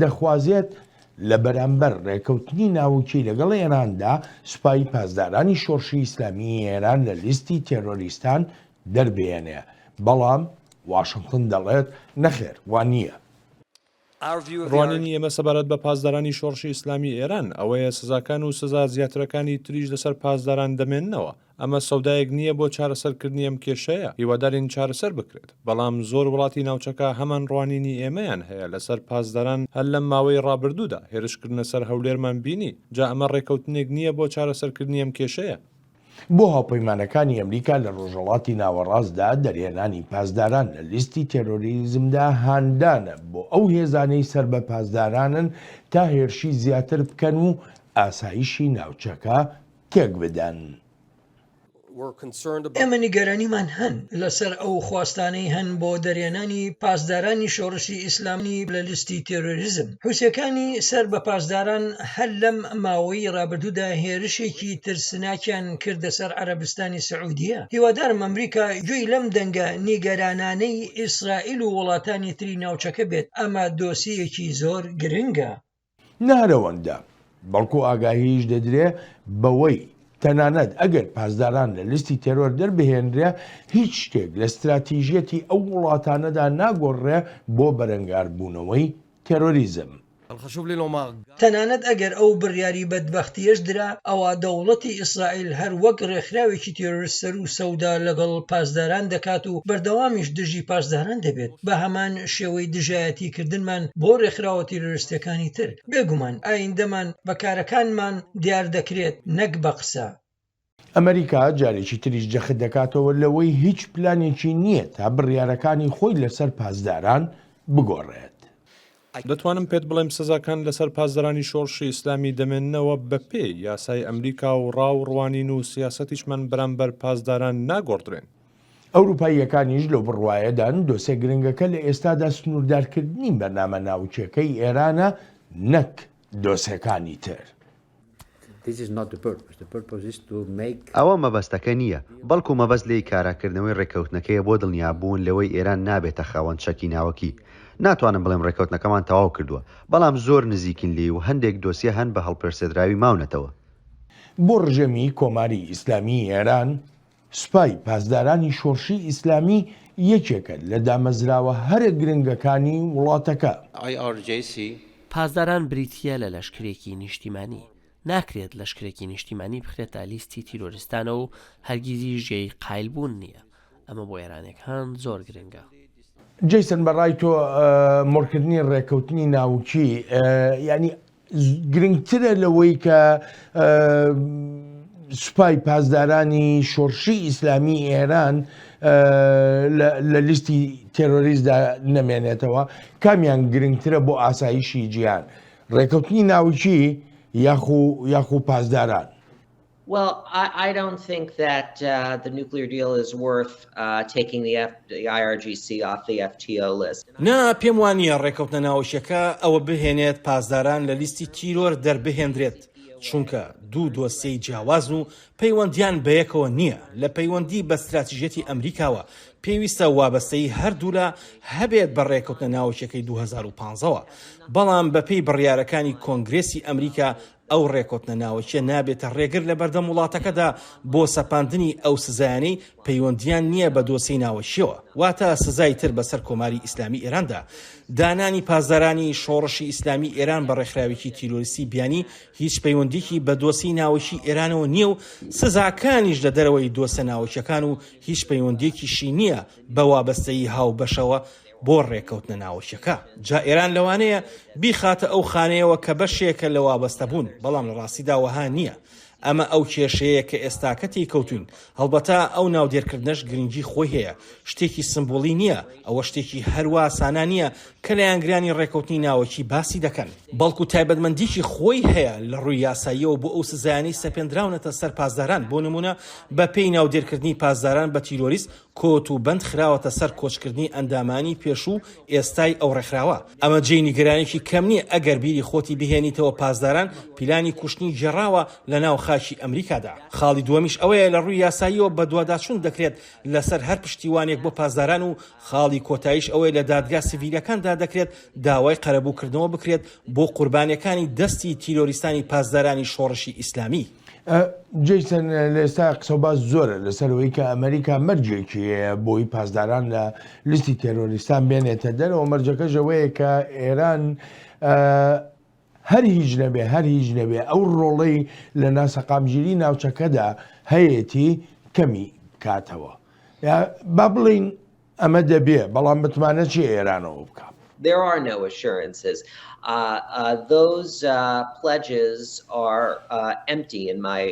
دەخوازێت لە بەرامبەر ڕێکەوتنی ناوچەی لەگەڵ ئێراندا سوپای پاسدارانی شۆڕشی ئیسلامی ئێران لە لیستی تێرۆریستان دەربێنێ. بەڵام واشنگتن دەڵێت نەخێر وان نییە. ڕوانینی ئێمە سەبارەت بە پاسدارانی شۆڕشی ئیسلامی ئێران ئەوەیە سزاکان و سزا زیاترەکانی تریش لەسەر پاسداران دەمێننەوە. ئەمە سەودایەک نییە بۆ چارەسەرکردنی ئەم کێشەیە، هیوادارین چارەسەر بکرێت. بەڵام زۆر وڵاتی ناوچەکە هەمان ڕوانینی ئێمەیان هەیە لەسەر پاسداران هەر لەم ماوەی ڕابردوودا هێرشکردنە سەر هەولێرمان بینی. جا ئەمە ڕێکەوتنێک نییە بۆ چارەسەرکردنی ئەم کێشەیە. بۆ هاوپەیمانەکانی ئەمریکا لە ڕۆژهەڵاتی ناوەڕاستدا دەرهێنانی پاسداران لە لیستی تێرۆریزمدا هاندانە بۆ ئەو هێزانەی سەر بە پاسدارانن تا هێرشی زیاتر بکەن و ئاسایشی ناوچەکە تێک بدەن. ئێمە نیگەرانیمان هەن لەسەر ئەو خواستانەی هەن بۆ دەرێنانی پاسدارانی شۆڕشی ئیسلامی لە لیستی تێرۆریزم. حوسەکانی سەر بە پاسداران هەر لەم ماوەی ڕابردوودا هێرشێکی ترسناکیان کردە سەر عەرەبستانی سعودیە. هیوادارم ئەمریکا گوێی لەم دەنگە نیگەرانانەی ئیسرائیل و وڵاتانی تری ناوچەکە بێت. ئەمە دۆسیەکی زۆر گرنگە. نارەوەندە بەڵکو ئاگاهیش دەدرێ بەوەی تەنانەت ئەگەر پاسداران لە لیستی تێرۆر دەربهێنرێ هیچ شتێک لە استراتیژیەتی ئەو وڵاتانەدا ناگۆڕێ بۆ بەرەنگاربوونەوەی تێرۆریزم. تەنانەت ئەگەر ئەو بڕیاری بەدبەختیەش درا ئەوە دەوڵەتی ئیسرائیل هەر وەک ڕێکخراوێکی تێرۆریستەر و سەودا لەگەڵ پاسداران دەکات و بەردەوامیش دژی پاسداران دەبێت. بە هەمان شێوەی دژایەتیکردنمان بۆ ڕێکخراوە تێرۆریستەکانی تر. بێگومان ئایندەمان بەکارەکانمان دیار دەکرێت نەک بە قسە. ئەمریکا جارێکی تریش جەخت دەکاتەوە لەوەی هیچ پلانێکی نییە تا بڕیارەکانی خۆی لەسەر پاسداران بگۆڕێت. دەتوانم پێت بڵێم سزاکان لەسەر پاسدارانی شۆڕشی ئیسلامی دەمێننەوە بە پێی یاسای ئەمریکا و ڕاوڕوانین و سیاسەتیشمان بەرامبەر پاسداران ناگۆڕدرێن. ئەوروپاییەکانیش لەو بڕوایەدان دۆسێ گرنگەکە لە ئێستادا سنووردارکردنی بەرنامە ناوچەکەی ئێرانە نەک دۆسەکانی تر. ئەوە مەبەستەکە نییە، بەڵکو مەبەست لێی کاراکردنەوەی ڕێکەوتنەکەیە بۆ دڵنیابوون لەوەی ئێران نابێتە خاوەن شەکی ناوەکی. ناتوانم بڵێم ڕێکەوتنەکەمان تەواو کردووە، بەڵام زۆر نزیکین لێ و هەندێک دۆسیە هەن بە هەڵپرسێدراوی ماونەتەوە. بۆ ڕژەمی کۆماری ئیسلامی ئێران سوپای پاسدارانی شۆڕشی ئیسلامی یەکێکە لە دامەزراوە هەرە گرنگەکانی وڵاتەکە. پاسداران بریتیە لە لەشکرێکی نیشتیمانی. ناکرێت لەشکرێکی نیشتیمانی بخرێتە لیستی تیرۆریستانە و هەرگیزی ژێی قایلبوون نییە. ئەمە بۆ ئێرانێکان زۆر گرنگە. جەیسن بەڕای تۆ مڕکردنی ڕێکەوتنی ناوچی ینی گرنگترە لەوەی کە سوپای پاسدارانی شۆڕشی ئیسلامی ئێران لە لیستی تێرۆریزمدا نەمێنێتەوە، کامیان گرنگترە بۆ ئاسایشی جیهان، ڕێکەوتنی ناوچی یاخو پاسداران؟ Well, I don't think that the nuclear deal is worth taking the IRGC off the FTO list. نا پێم وانە ڕێکەوتنە ناوچەکە ئەوە بهێنێت پاسداران لە لیستی تیرۆر دەربهێنرێت، چونکە دوو دۆسیەی جیاواز و پەیوەندیان بەیەکەوە نییە. لە پەیوەندی بە استراتیژیەتی ئەمریکاوە پێویستە وابەستەی هەردوولا هەبێت بە ڕێکەوتنە ناوچەکەی 2015ەوە، بەڵام بەپێی بڕیارەکانی کۆنگرێسی ئەمریکا ئەو ڕێکەوتنە ناوچە نابێتە ڕێگر لە بەردەم وڵاتەکەدا بۆ سەپاندنی ئەو سزایانەی پەیوەندیان نییە بە دۆسەی ناوەشیەوە، واتە سزای تر بەسەر کۆماری ئیسلامی ئێراندا. دانانی پاسدارانی شۆڕشی ئیسلامی ئێران بە ڕێکخراوێکی تیرۆریستی بیانی هیچ پەیوەندیکی بە دۆسەی ناوەشی ئێرانەوە نییە و سزاکانیش لە دەرەوەی دۆسە ناوچەکان و هیچ پەیوەندێکیشی نییە بە وابەستەی هاوبەشەوە بۆ ڕێکەوتنە ناوچەکە. جا ئێران لەوانەیە بیخاتە ئەو خانەیەوە کە بەشێکە لە وابەستە بوون، بەڵام لە ڕاستیدا وەها نییە. ئەمە ئەو کێشەیە کە ئێستا کەتی کەوتوین. هەڵبەتە ئەو ناودێرکردنەش گرنگی خۆی هەیە، شتێکی سمبۆلی نییە، ئەوە شتێکی هەروە سانە نییە کە لە یانگرانی ڕێکەوتنی ناوەکی باسی دەکەن، بەڵکو تایبەتمەندیکی خۆی هەیە لە ڕووی یاساییەوە بۆ ئەو سزایانەی سەپێنراونەتە سەر پاسداران. بۆ نمونە بە پێی ناودێرکردنی پاسداران بە تیرۆریست کۆت و بەند خراوەتە سەر کۆچکردنی ئەندامانی پێشوو ئێستای ئەو ڕێکخراوە. ئەمە جێی نیگەرانێکی کەم نییە ئەگەر بیری خۆتی بهێنیتەوە پاسداران پیلانی کوشتنی جێراوە لە ناو خاکی ئەمریکادا. خاڵی دووەمیش ئەوەیە لە ڕووی یاساییەوە بە دوواداچوون دەکرێت لەسەر هەر پشتیوانێک بۆ پاسداران و خاڵی کۆتاییش ئەوەیە لە دادگا سیڤیلەکاندا دەکرێت داوای قەرەبووکردنەوە بکرێت بۆ قوربانیەکانی دەستی تیرۆریستانی پاسدارانی شۆڕشی ئیسلامی. جیسن لە ئێستا قسە باز زۆرە لەسەرەوەی کە ئەمریکا مەرجێکی بۆی پاسداران لە لیستی تێرۆریستان بێنێتە دەرەوە مەرجەکەش ئەوەیە کە ئێران هەر هیچ نەبێ ئەو ڕۆڵەی لە ناسەقامگیری ناوچەکەدا هەیەی کەمی کاتەوە با بڵین ئەمە دەبێ بەڵام بتمانە چی ئێرانەوە بکە. There are no assurances. Those pledges are empty in my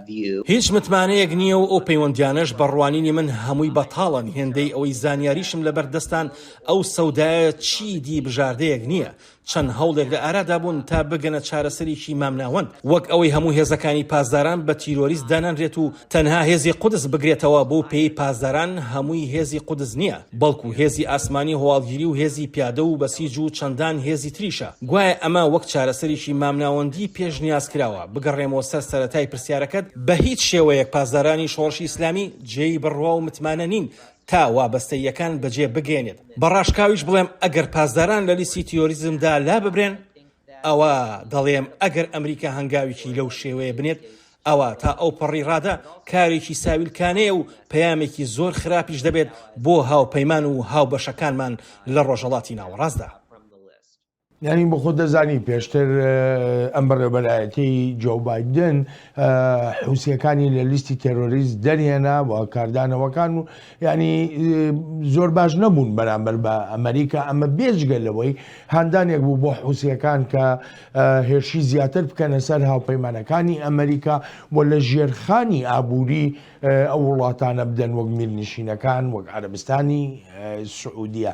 view. هیچ متمانەیەک نییە و ئەو پەیوەندیانەش بەڕوانینی من هەمووی بەتاڵن هێندەی ئەوەی زانیاریشم لەبەردەستان ئەو سەودایە چیدی بژاردەیەک نییە. چەند هەوڵێک لە ئارادا بوون تا بگەنە چارەسەرێکی مامناوەند وەک ئەوەی هەموو هێزەکانی پاسداران بە تیرۆریست دانەنرێت و تەنها هێزی قودس بگرێتەوە بۆ پێی پاسداران هەمووی هێزی قودس نییە بەڵکو هێزی ئاسمانی هەواڵگیری و هێزی پیادە و بەسیج و چەندان هێزی تریشە گوایە ئەمە وەک چارەسەرێکی مامناوەندی پێش نیاز کراوە بگەڕێمەوە سەر سەرەتای پرسیارەکەت بە هیچ شێوەیەک پاسدارانی شۆڕشی ئیسلامی جێی بڕوا و متمانە نین تا وابەستەیەکان بەجێ بگەێنێت بەڕاشکاویش بڵێم ئەگەر پاسداران لە لیستی تیۆریزمدا لا ببرێن ئەوە دەڵێم ئەگەر ئەمریکا هەنگاوێکی لەو شێوەیە بنێت ئەوە تا ئەو پەڕی ڕادا کارێکی ساویلکانەیە و پەیامێکی زۆر خراپیش دەبێت بۆ هاوپەیمان و هاوبەشەکانمان لە ڕۆژهەڵاتی ناوەڕاستدا. یعنی بە خۆ دەزانی پێشتر ئەم بەڕێوەبەرایەتی جۆ بایدن حوسیەکانی لە لیستی تێرۆریست دەرهێنا بۆ کاردانەوەکان و ینی زۆر باش نەبوون بەرامبەر بە ئەمریکا ئەمە بێجگەلەوەی هاندانێک بوو بۆ حوسیەکان کە هێرشی زیاتر بکەنە سەر هاوپەیمانەکانی ئەمریکا بۆ لە ژێرخانی ئابووری ئەو وڵاتانە بدەن وەک میرنشینەکان وەک عەرەبستانی سعودیە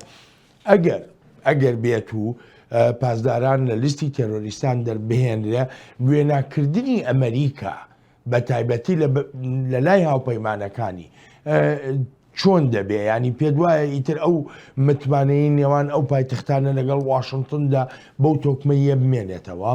ئەگەر بێت و پاسداران لە لیستی تێرۆریستان دەربهێنرێ وێناکردنی ئەمریکا بە تایبەتی لە لای هاوپەیمانەکانی چۆن دەبێ ینی پێ وایە ئیتر ئەو متمانەی نێوان ئەو پایتەختانە لەگەڵ واشنگتندا بەو تۆکمەیە بمێنێتەوە.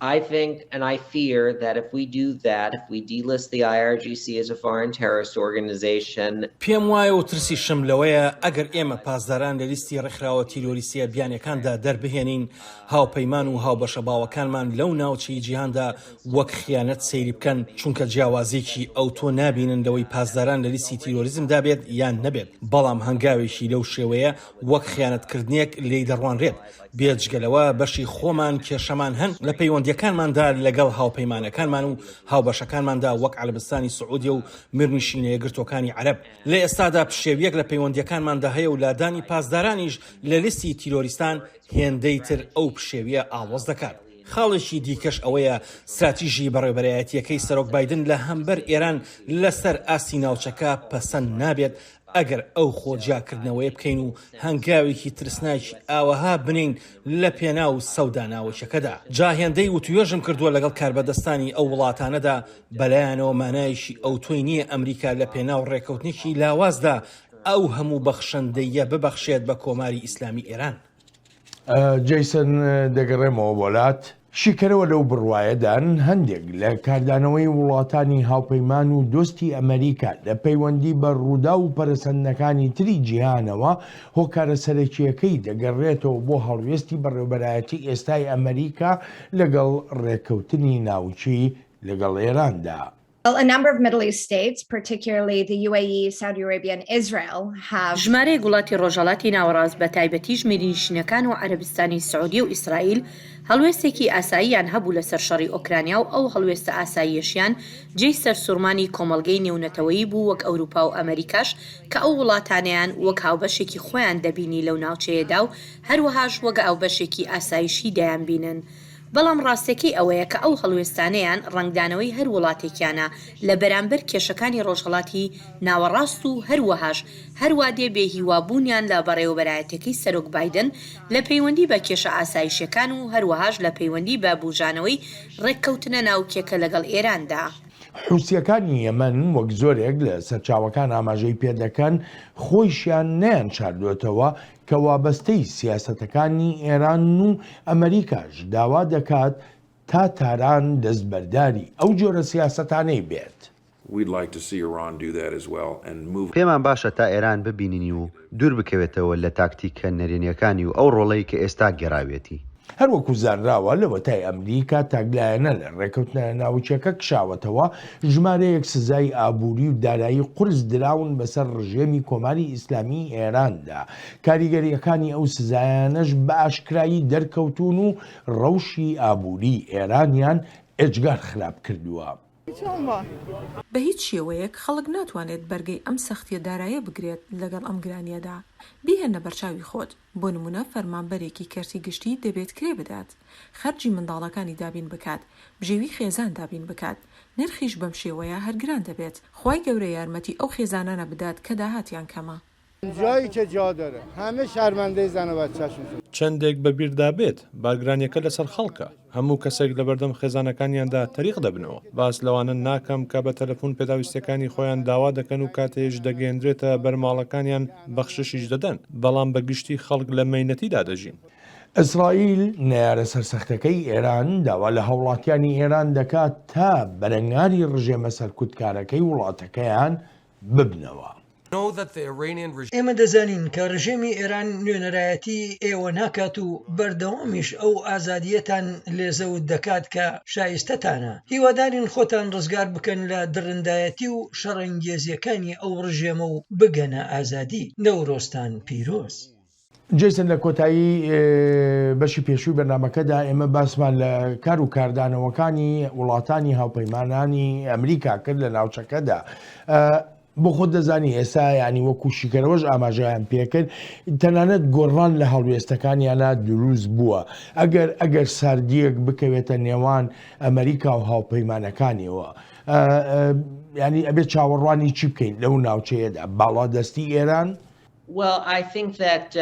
I think and I fear that if we do that, if we delist the IRGC as a foreign terrorist organization, پێم وایە و ترسی شم لەوەیە ئەگەر ئێمە پاسداران لە لیستی ڕێکخراوە تیرۆریستیە بیانەکاندا دەربهێنین هاوپەیمان و هاوبەشە باوەکانمان لەو ناوچەی جیهاندا وەک خیانەت سەیری بکەن چونکە جیاوازێکی ئەو تۆ نابینن لەوەی پاسداران لە لیستی تیرۆریزمدا بێت یان نەبێت بەڵام هەنگاوێکی لەو شێوەیە وەک خیانەتکردنێک لێی دەڕوانرێت بێجگەلەوە بەشی خۆمان کێشەمان هەن لە پەیوەندیەکانماندا لەگەڵ هاوپەیمانەکانمان و هاوبەشەکانماندا وەک عەرەبستانی سعودیە و میرنشینە یەکگرتوەکانی عەرەب لە ئێستادا پشێویەک لە پەیوەندیەکانماندا هەیە و لادانی پاسدارانیش لە لیستی تیرۆریستان هێندەی تر ئەو پشێویە ئاڵۆز دەکات. خاڵێکی دیکەش ئەوەیە استراتیژی بەڕێوەبەرایەتیەکەی سەرۆک بایدن لە هەمبەر ئێران لەسەر ئاسی ناوچەکە پەسەند نابێت ئەگەر ئەو خۆجیاکردنەوەی بکەین و هەنگاوێکی ترسناکی ئاوەها بنین لە پێناو سەودا ناوچەکەدا جاهێندەی و توێژم کردووە لەگەڵ کاربەدەستانی ئەو وڵاتانەدا بەلایەنەوە مانایشی ئەو تۆی نییە ئەمریکا لە پێناو ڕێکەوتنێکی لاوازدا ئەو هەموو بەخشەندەیە ببەخشێت بە کۆماری ئیسلامی ئێران. جیسن دەگەڕێمەوە وڵات شیکەرەوە لەو بڕوایەدان هەندێک لە کاردانەوەی وڵاتانی هاوپەیمان و دۆستی ئەمریکا لە پەیوەندی بە ڕوودا و پەرسەندەکانی تری جیهانەوە هۆکارە سەرەکیەکەی دەگەڕێتەوە بۆ هەڵوێستی بەڕێوەبەرایەتی ئێستای ئەمریکا لەگەڵ ڕێکەوتنی ناوچی لەگەڵ ئێراندا. Well, a number of Middle East states, particularly the UAE, Saudi Arabia and Israel, have ژمارەیەک وڵاتی ڕۆژهەڵاتی ناوەڕاست بە تایبەتیش میرنشینەکان و عەرەبستانی سعودی و ئیسرائیل هەڵوێستێکی ئاساییان هەبوو لەسەر شەڕی ئۆکرانیا و ئەو هەڵوێستە ئاساییەشیان جێی سەرسوورمانی کۆمەڵگەی نێونەتەوەیی بوو وەک ئەوروپا و ئەمریکاش کە ئەو وڵاتانیان وەک هاوبەشێکی خۆیان دەبینی لەو ناوچەیەدا و هەروەهاش وەک ئاوبەشێکی ئاسایشی دەیان بینن. بەڵام ڕاستێکی ئەوەیە کە ئەو هەڵوێستانەیان ڕنگدانەوەی هەر وڵاتێکیانە لە بەرامبەر کێشەکانی ڕۆژهەڵاتی ناوەڕاست و هەروە دێ بێهیوابوونیان لە بەڕێوەبەرایەتەکەی سەرۆک بایدن لە پەیوەندی بە کێشە ئاسایشەکان و هەروەهاش لە پەیوەندی بە بوژانەوەی ڕێککەوتنە ناوکێکە لەگەڵ ئێراندا. حوسیەکانی یەمەن وەک زۆرێک لە سەرچاوەکان ئاماژەی پێدەکەن خۆیشیان نەیان چاردوێتەوە کە وابەستەی سیاسەتەکانی ئێران و ئەمریکاش داوا دەکات تا تاران دەستبەرداری ئەو جۆرە سیاسەتانەی بێت. پێمان باشە تا ئێران ببینینی و دوور بکەوێتەوە لە تاکتیکە نەرێنیەکانی و ئەو ڕۆڵەی کە ئێستا گەڕاوێتی. هەروەکو زانراوە لەوە تای ئەمریکا تاگلایەنە لە ڕێکەوتنە ناوچەکە کشاوەتەوە ژمارەیەک سزای ئابووری و دارایی قورس دراون بەسەر ڕژێمی کۆماری ئیسلامی ئێراندا. کاریگەریەکانی ئەو سزایانەش بە ئاشکرایی دەرکەوتون و ڕەوشی ئابووری ئێرانیان ئێجگار خراپ کردووە. بە هیچ شێوەیەک خەڵک ناتوانێت بەرگەی ئەم سەختیە دارایە بگرێت لەگەڵ ئەم گرانیەدا. بیهێنە بەرچاوی خۆت. بۆ نمونە فەرمانبەرێکی کەرتی گشتی دەبێت کرێ بدات، خەرجی منداڵەکانی دابین بکات، بژێوی خێزان دابین بکات، نرخیش بەم شێوەیە هەرگران دەبێت. خوای گەورە یارمەتی ئەو خێزانانە بدات کە داهاتیان کەمە. جایی که جا داره همه شرمنده زن و بچه‌شون شد. چندێک بەبیردا بێت بارگرانیەکە لەسەر خەڵکە، هەموو کەسێک لە بەردەم خێزانەکانیاندا تەریق دەبنەوە. باس لەوانە ناکەم کە بە تەلەفۆن پێداویستەکانی خۆیان داوا دەکەن و کاتێش دەگەێنرێتە بەرماڵەکانیان بەخششیش دەدەن، بەڵام بەگشتی خەڵک لە مەینەتیدا دەژین. ئیسرائیل نەیارە سەرسەختەکەی ئێران داوا لە هەوڵاتیانی ئێران دەکات تا بەرەنگاری ڕژێمە سەرکوتکارەکەی وڵاتەکەیان ببنەوە. ئێمە دەزانین کە ڕژێمی ئێران نوێنەرایەتی ئێوە ناکات و بەردەوامیش ئەو ئازادیەتان لێزەوت دەکات کە شایستەتانە. هیوادارین خۆتان ڕزگار بکەن لە درڕندایەتی و شەڕەنگێزیەکانی ئەو ڕژێمە و بگەنە ئازادی. نەورۆستان پیرۆز. جیسن لە کۆتایی بەشی پێشووی بەرنامەکەدا ئێمە باسمان لە کار و کاردانەوەکانی وڵاتانی هاوپەیمانانی ئەمریکا کرد لە ناوچەکەدا. بۆ خۆت دەزانی ئێستا ینی وەکو شیکەرەوەش ئاماژەیان پێکرد تەنانەت گۆڕان لە هەڵوێستەکانیانە دروست بووە. ئەگەر ساردیەک بکەوێتە نێوان ئەمریکا و هاوپەیمانەکانیەوە ینی ئەبێت چاوەڕوانی چی بکەین لەو ناوچەیەدا باڵادەستی ئێران؟ Well, I think that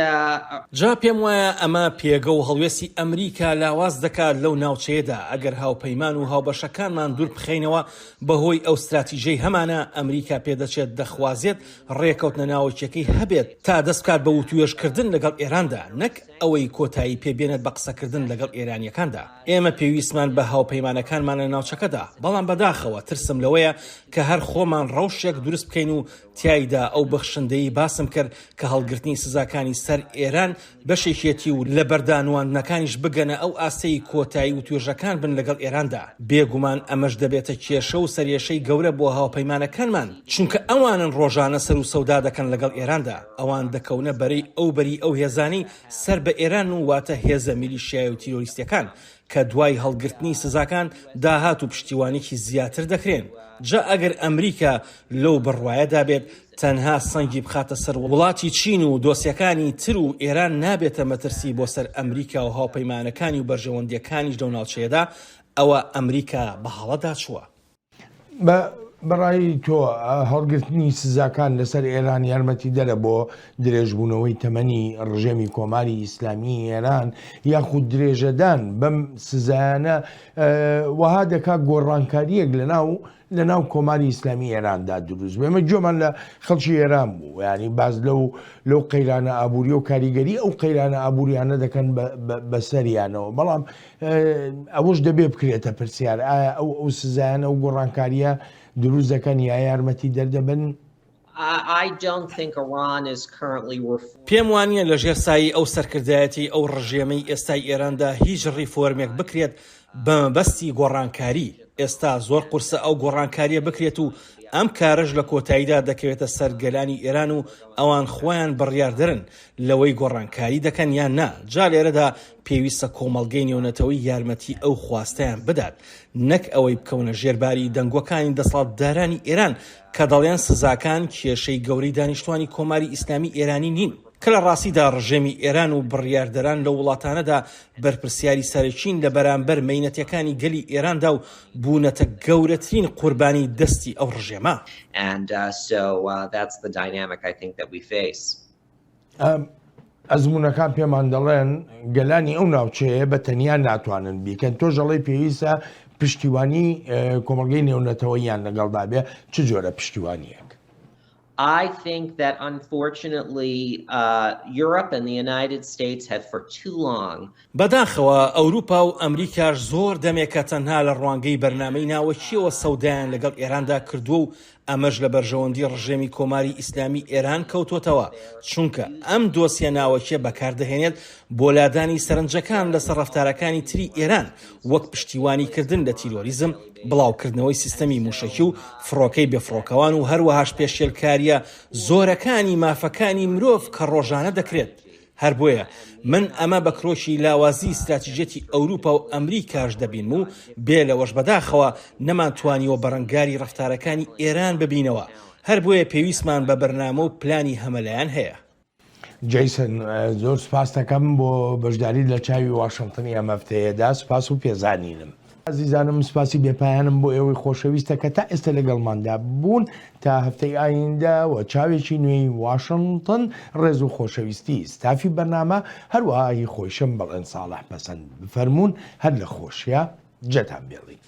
جا پێم وایە ئەمە پێگە و هەڵوێستی ئەمریکا لاواز دەکات لەو ناوچەیەدا ئەگەر هاوپەیمان و هاوبەشەکانمان دوور بخەینەوە بەهۆی ئەو استراتیژەی هەمانە ئەمریکا پێدەچێت دەخوازێت ڕێکەوتنە ناوچەکەی هەبێت تا دەستکات بە وتوێژکردن لەگەڵ ئێراندا نەک ئەوەی کۆتایی پێبێنێت بە قسەکردن لەگەڵ ئێرانیەکاندا. ئێمە پێویستمان بە هاوپەیمانەکانمان لە ناوچەکەدا، بەڵام بەداخەوە ترسم لەوەیە کە هەر خۆمان ڕەوشێک دروست بکەین و تایدا ئەو بەخشندەی باسم کرد کە هەڵگرتنی سزاکانی سەر ئێران بەشێکێتی و لە بەردانواندنەکانیش بگەنە ئەو ئاسەی کۆتایی و توێژەکان بن لەگەڵ ئێراندا. بێگومان ئەمەش دەبێتە کێشە و سەرێشەی گەورە بۆ هاوپەیمانەکانمان، چونکە ئەوانن ڕۆژانە سەر و سەودا دەکەن لەگەڵ ئێراندا. ئەوان دەکەونە بەری ئەو هێزانی سەر بە ئێران و واتە هێزە میلیشیای و تیرۆریستەکان کە دوای هەڵگرتنی سزاکان داهات و پشتیوانێکی زیاتر دەکرێن. جا ئەگەر ئەمریکا لەو بڕوایەدا بێت تەنها سەنگی بخاتە سەر وڵاتی چین و دۆسیەکانی تر و ئێران نابێتە مەترسی بۆ سەر ئەمریکا و هاوپەیمانەکانی و بەرژەوەندیەکانیش دەو ناوچەیەدا ئەوە ئەمریکا بە هەڵەدا چووە. بەڕای تۆ هەڵگرتنی سزاکان لەسەر ئێران یارمەتی دەرە بۆ درێژبوونەوەی تەمەنی ڕژێمی کۆماری ئیسلامی ئێران یاخود درێژەدان بەم سزایانە وەها دەکات گۆڕانکاریەک لەناو کۆماری ئیسلامی ئێراندا دروست بێمە جۆمان لە خەڵکی ئێران بوو ینی باز لەو قەیرانە ئابووری و کاریگەری ئەو قەیرانە ئابووریانە دەکەن بەسەریانەوە، بەڵام ئەوەش دەبێ بکرێتە پرسیار ئایا ئەو سزایانە و گۆڕانکاریە دروست دەکەن یا یارمەتی دەردەبن؟ پێم وانییە لە ژێرسایی ئەو سەرکردایەتی ئەو ڕژێمەی ئێستای ئێراندا هیچ ڕیفۆرمێک بکرێت بە مەبەستی گۆڕانکاری. ئێستا زۆر قورسە ئەو گۆڕانکاریە بکرێت و ئەم کارەش لە کۆتاییدا دەکەوێتە سەرگەلانی ئێران و ئەوان خۆیان بڕیاردرن لەوەی گۆڕانکاری دەکەن یان نا. جا لێرەدا پێویستە کۆمەڵگەی نێونەتەوەی یارمەتی ئەو خواستیان بدات، نەک ئەوەی بکەونە ژێرباری دەنگۆکانی دەسەڵاتدارانی ئێران کە دەڵێن سزاکان کێشەی گەورەی دانیشتوانی کۆماری ئیسلامی ئێرانی نین، کە لە ڕاستیدا ڕژێمی ئێران و بڕیاردەران لە وڵاتانەدا بەرپرسیاری سەرچین لە بەرامبەر مەینەتەکانی گەلی ئێراندا و بوونەتە گەورەترین قوربانی دەستی ئەو ڕژێمە. ئەزمونونەکان پێمان دەڵێن گەلانی ئەو ناوچەیە بە تەنیا ناتوانن بیکەن. تۆ ژەڵی پێویستە پشتیوانی کۆمەڵگەی نێونەتەوەییان لەگەڵدا بێ چ جۆرە پشتیوانیەک؟ I think that unfortunately Europe and the United States have for too long. بەداخەوە ئەوروپا و ئەمریکاش زۆر دەمێکە تەنها لە ڕوانگەی بەرنامەی ناوەکیەوە سەودایان لەگەڵ ئێراندا کردووە و ئەمەش لە بەرژەوەندی ڕژێمی کۆماری ئیسلامی ئێران کەوتۆتەوە چونکە ئەم دۆسیە ناوەکیە بەکاردەهێنێت بۆ لادانی سەرنجەکان لەسەر ڕەفتارەکانی تری ئێران وەک پشتیوانیکردن لە تیرۆریزم، بڵاوکردنەوەی سیستەمی موشەکی و فڕۆکەی بێفڕۆکەوان و هەروەهاش پێشێلکاریە زۆرەکانی مافەکانی مرۆڤ کە ڕۆژانە دەکرێت. هەر بۆیە من ئەمە بە کرۆشی لاوازی استراتیژەتی ئەوروپا و ئەمریکاش دەبین و بێ لەوەش بەداخەوە نەمانتوانیوە بەڕنگاری ڕەفتارەکانی ئێران ببینەوە. هەر بۆیە پێویستمان بە بەرنامە و پلانی هەمەلایەن هەیە. جیسن زۆر سپاس دەکەم بۆ بەشداری لە چاوی واشنگتنی ئەم هەفتەیەدا سپاس و پێزانینم. عزیزانم سپاسی بێپایانم بۆ ئێوەی خۆشەویستە کە تا ئێستا لەگەڵماندا بوون تا هەفتەی ئایندا و چاوێکی نوێی واشنگتن ڕێز و خۆشەویستی ستافی بەرنامە هەروەهایی خۆشم بەڵێن ساڵح پەسەند بفەرمونون هەر لە خۆشیە جەتان بێڵی.